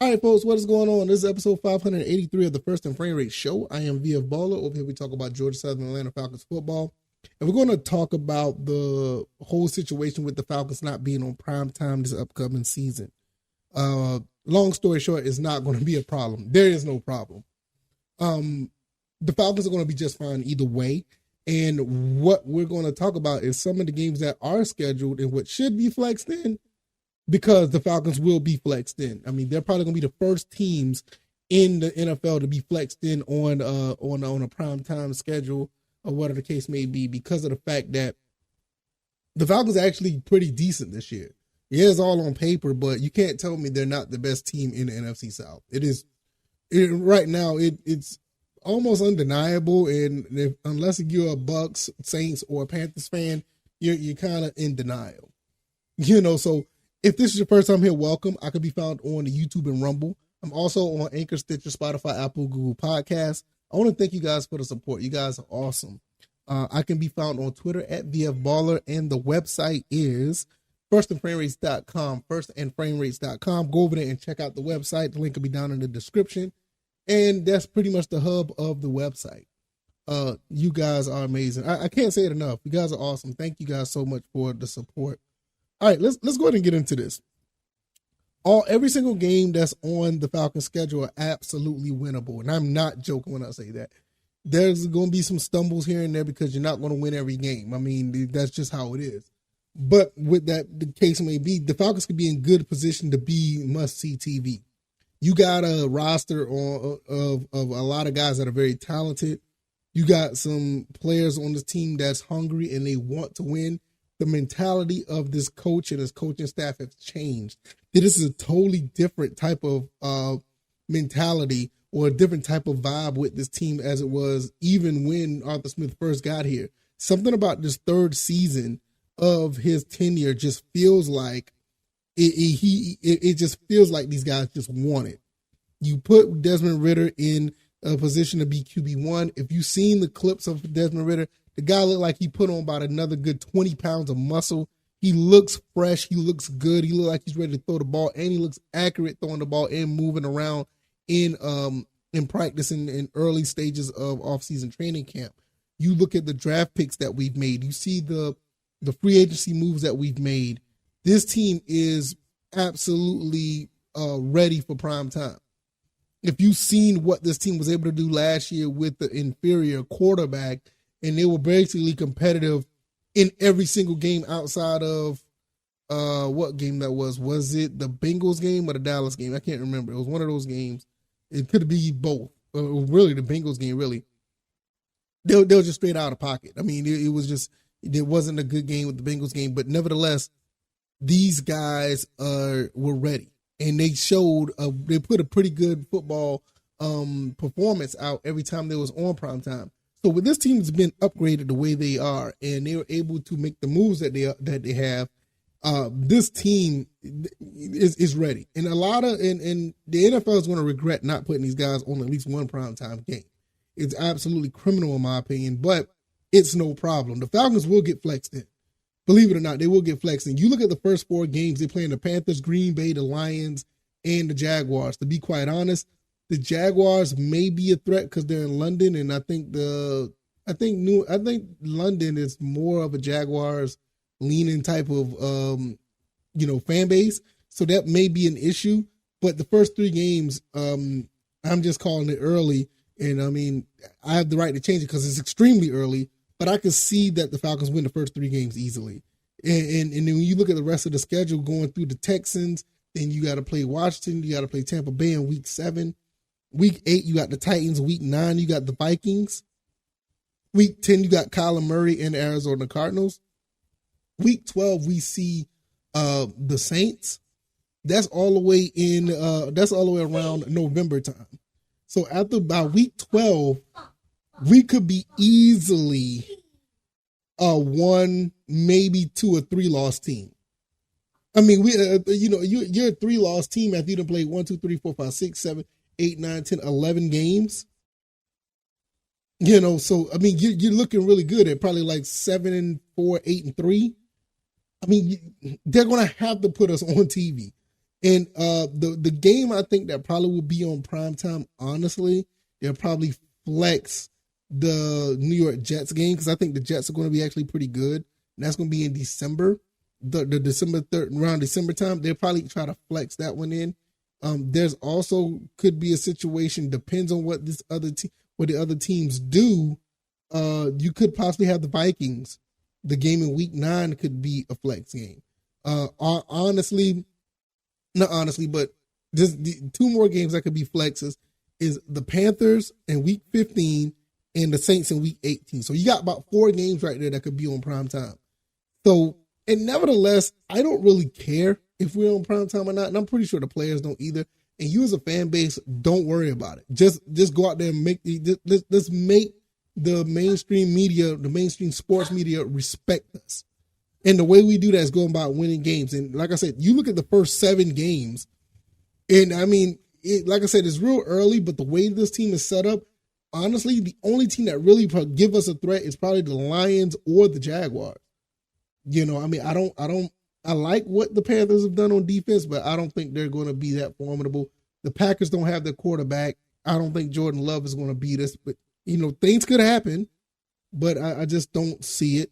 All right, folks, what is going on? This is episode 583 of the First and Frame Rate Show. I am VF Baller. Over here, we talk about Georgia Southern Atlanta Falcons football. And we're going to talk about the whole situation with the Falcons not being on prime time this upcoming season. Long story short, it's not going to be a problem. There is no problem. The Falcons are going to be just fine either way. And what we're going to talk about is some of the games that are scheduled and what should be flexed in, because the Falcons will be flexed in. I mean, they're probably going to be the first teams in the NFL to be flexed in on a prime time schedule or whatever the case may be, because of the fact that the Falcons are actually pretty decent this year. Yeah, it's all on paper, but you can't tell me they're not the best team in the NFC South. Right now, it's almost undeniable, and unless you're a Bucks, Saints, or a Panthers fan, you're kind of in denial. So if this is your first time here, welcome. I can be found on the YouTube and Rumble. I'm also on Anchor, Stitcher, Spotify, Apple, Google Podcasts. I want to thank you guys for the support. You guys are awesome. I can be found on Twitter at VFBaller, and the website is firstandframerates.com, firstandframerates.com. Go over there and check out the website. The link will be down in the description. And that's pretty much the hub of the website. You guys are amazing. I can't say it enough. You guys are awesome. Thank you guys so much for the support. All right, let's go ahead and get into this. Every single game that's on the Falcons schedule are absolutely winnable, and I'm not joking when I say that. There's going to be some stumbles here and there because you're not going to win every game. I mean, that's just how it is. But with that, the case may be, the Falcons could be in good position to be must-see TV. You got a roster of a lot of guys that are very talented. You got some players on this team that's hungry and they want to win. The mentality of this coach and his coaching staff has changed. This is a totally different type of mentality or a different type of vibe with this team as it was even when Arthur Smith first got here. Something about this third season of his tenure just feels like it just feels like these guys just want it. You put Desmond Ridder in a position to be QB1. If you've seen the clips of Desmond Ridder, the guy looked like he put on about another good 20 pounds of muscle. He looks fresh. He looks good. He looks like he's ready to throw the ball, and he looks accurate throwing the ball and moving around in practice in early stages of offseason training camp. You look at the draft picks that we've made. You see the free agency moves that we've made. This team is absolutely ready for prime time. If you've seen what this team was able to do last year with the inferior quarterback, and they were basically competitive in every single game outside of what game that was. Was it the Bengals game or the Dallas game? I can't remember. It was one of those games. It could be both. Really, the Bengals game, really. They were just straight out of pocket. I mean, it wasn't a good game with the Bengals game, but nevertheless, these guys were ready. And they they put a pretty good football performance out every time they was on prime time. So with this team has been upgraded the way they are, and they were able to make the moves that they have, this team is ready. And and the NFL is going to regret not putting these guys on at least one primetime game. It's absolutely criminal in my opinion, but it's no problem. The Falcons will get flexed in. Believe it or not, they will get flexed in. You look at the first four games, they play in the Panthers, Green Bay, the Lions, and the Jaguars. To be quite honest, the Jaguars may be a threat because they're in London, and I think London is more of a Jaguars leaning type of fan base, so that may be an issue. But the first three games, I'm just calling it early, and I mean I have the right to change it because it's extremely early. But I can see that the Falcons win the first three games easily, and then when you look at the rest of the schedule, going through the Texans, then you got to play Washington, you got to play Tampa Bay in week 7. Week 8, you got the Titans. Week 9, you got the Vikings. Week 10, you got Kyler Murray and the Arizona Cardinals. Week 12, we see the Saints. That's all the way around November time. So by week 12, we could be easily a 1, maybe 2 or 3 loss team. I mean, you're a 3-loss team after you done played 1, 2, 3, 4, 5, 6, 7, 8, 9, 10, 11 games. So I mean, you're looking really good at probably like 7-4, 8-3. I mean, they're gonna have to put us on TV, And the game I think that probably will be on primetime, honestly, they'll probably flex the New York Jets game because I think the Jets are going to be actually pretty good. And that's going to be in December, the December 3rd, around December time. They'll probably try to flex that one in. There's also could be a situation, depends on what what the other teams do. You could possibly have the Vikings. The game in week 9 could be a flex game. Honestly, not honestly, but just the 2 more games that could be flexes is the Panthers in week 15 and the Saints in week 18. So you got about 4 games right there that could be on prime time. So, and nevertheless, I don't really care if we're on prime time or not. And I'm pretty sure the players don't either. And you as a fan base, don't worry about it. Just go out there and let's make the mainstream media, the mainstream sports media respect us. And the way we do that is going about winning games. And like I said, you look at the first 7 games, and I mean, like I said, it's real early, but the way this team is set up, honestly, the only team that really give us a threat is probably the Lions or the Jaguars. You know, I mean, I like what the Panthers have done on defense, but I don't think they're going to be that formidable. The Packers don't have their quarterback. I don't think Jordan Love is going to beat us, but you know, things could happen, but I just don't see it.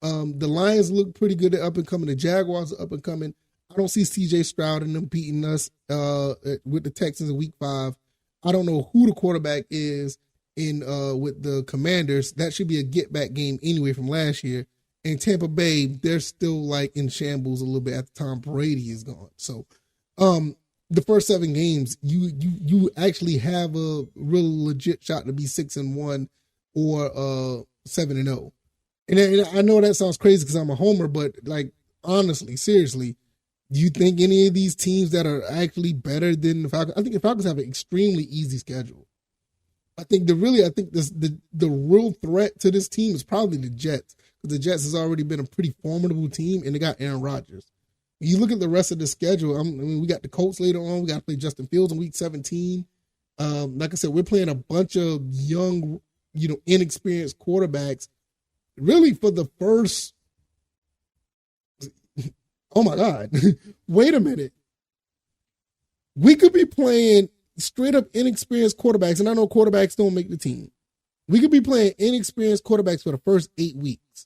The Lions look pretty good at up and coming. The Jaguars are up and coming. I don't see CJ Stroud and them beating us with the Texans in week 5. I don't know who the quarterback is in with the Commanders. That should be a get back game anyway from last year. And Tampa Bay, they're still like in shambles a little bit after Tom Brady is gone. So the first 7 games, you actually have a real legit shot to be 6-1 or 7-0. And I know that sounds crazy because I'm a homer, but like honestly, seriously, do you think any of these teams that are actually better than the Falcons? I think the Falcons have an extremely easy schedule. I think the real threat to this team is probably the Jets, because the Jets has already been a pretty formidable team, and they got Aaron Rodgers. When you look at the rest of the schedule, I mean, we got the Colts later on. We got to play Justin Fields in week 17. Like I said, we're playing a bunch of young, inexperienced quarterbacks. Really, for the first, oh my God, wait a minute. We could be playing straight up inexperienced quarterbacks, and I know quarterbacks don't make the team. We could be playing inexperienced quarterbacks for the first 8 weeks.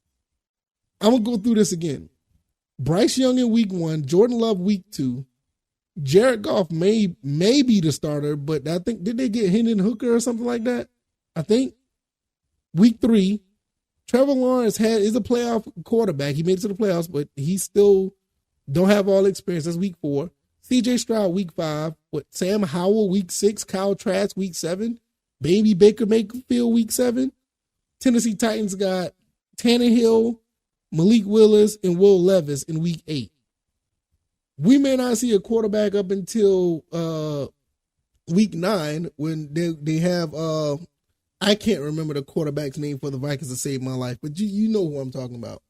I'm going to go through this again. Bryce Young in week 1, Jordan Love week 2, Jared Goff may be the starter, but I think, did they get Hendon Hooker or something like that? I think. Week 3, Trevor Lawrence is a playoff quarterback. He made it to the playoffs, but he still don't have all the experience. That's week 4. CJ Stroud week 5. Sam Howell week 6. Kyle Trask week 7. Baby Baker Mayfield week 7. Tennessee Titans got Tannehill, Malik Willis, and Will Levis in week 8. We may not see a quarterback up until week 9 when they have I can't remember the quarterback's name for the Vikings to save my life, but you know who I'm talking about.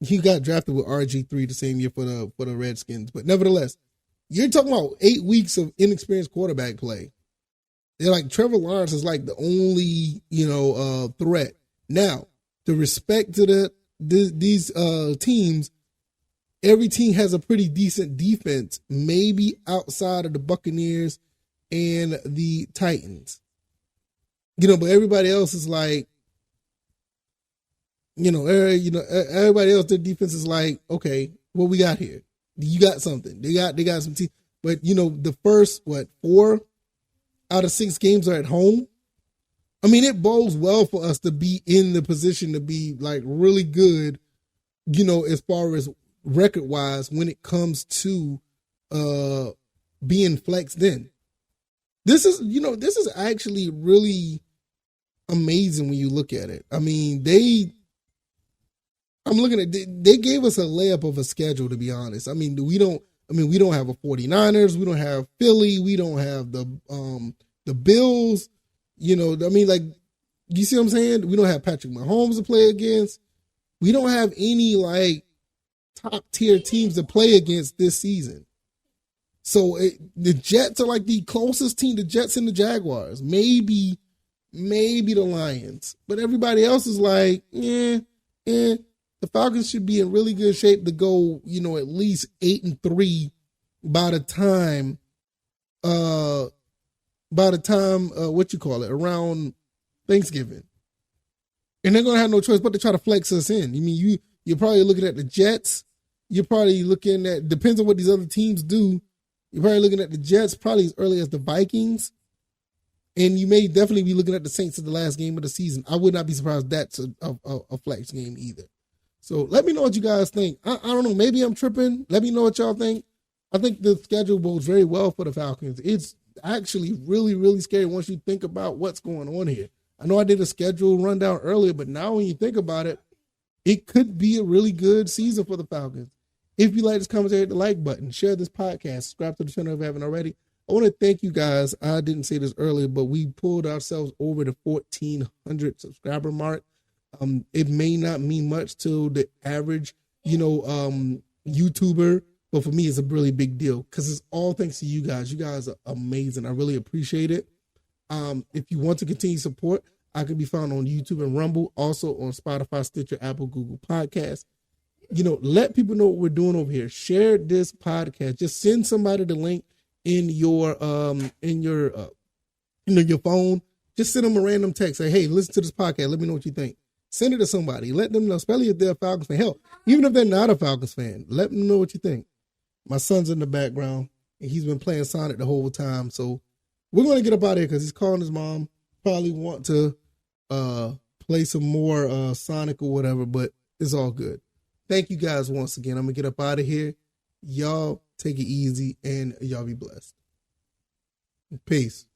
He got drafted with RG3 the same year for the Redskins, but nevertheless, you're talking about 8 weeks of inexperienced quarterback play. They're like, Trevor Lawrence is like the only threat. Now, to respect to these teams, every team has a pretty decent defense, maybe outside of the Buccaneers and the Titans. But everybody else is like, everybody else, their defense is like, okay, what we got here? You got something. They got some team. But, the first, 4 out of 6 games are at home. I mean, it bodes well for us to be in the position to be like really good, as far as record wise when it comes to being flexed in. This is actually really amazing when you look at it. I mean, they gave us a layup of a schedule, to be honest. I mean, we don't have a 49ers, we don't have Philly, we don't have the Bills. Like, you see what I'm saying? We don't have Patrick Mahomes to play against. We don't have any like top tier teams to play against this season. So the Jets are like the closest team, the Jets and the Jaguars, maybe the Lions, but everybody else is like, the Falcons should be in really good shape to go, at least 8-3 by the time around Thanksgiving. And they're going to have no choice but to try to flex us in. You're probably looking at the Jets. You're probably looking at, depends on what these other teams do. You're probably looking at the Jets probably as early as the Vikings. And you may definitely be looking at the Saints at the last game of the season. I would not be surprised that's a flex game either. So let me know what you guys think. I don't know. Maybe I'm tripping. Let me know what y'all think. I think the schedule bodes very well for the Falcons. It's actually really, really scary once you think about what's going on here. I know I did a schedule rundown earlier, but now when you think about it, it could be a really good season for the Falcons. If you like this commentary, hit the like button, share this podcast, subscribe to the channel if you haven't already. I want to thank you guys. I didn't say this earlier, but we pulled ourselves over the 1,400 subscriber mark. It may not mean much to the average, YouTuber, but for me, it's a really big deal because it's all thanks to you guys. You guys are amazing. I really appreciate it. If you want to continue support, I can be found on YouTube and Rumble, also on Spotify, Stitcher, Apple, Google Podcasts. Let people know what we're doing over here. Share this podcast. Just send somebody the link in your phone. Just send them a random text. Say, hey, listen to this podcast. Let me know what you think. Send it to somebody. Let them know, especially if they're a Falcons fan. Hell, even if they're not a Falcons fan, let them know what you think. My son's in the background, and he's been playing Sonic the whole time. So we're going to get up out of here because he's calling his mom. Probably want to play some more Sonic or whatever, but it's all good. Thank you guys once again. I'm going to get up out of here. Y'all take it easy, and y'all be blessed. Peace.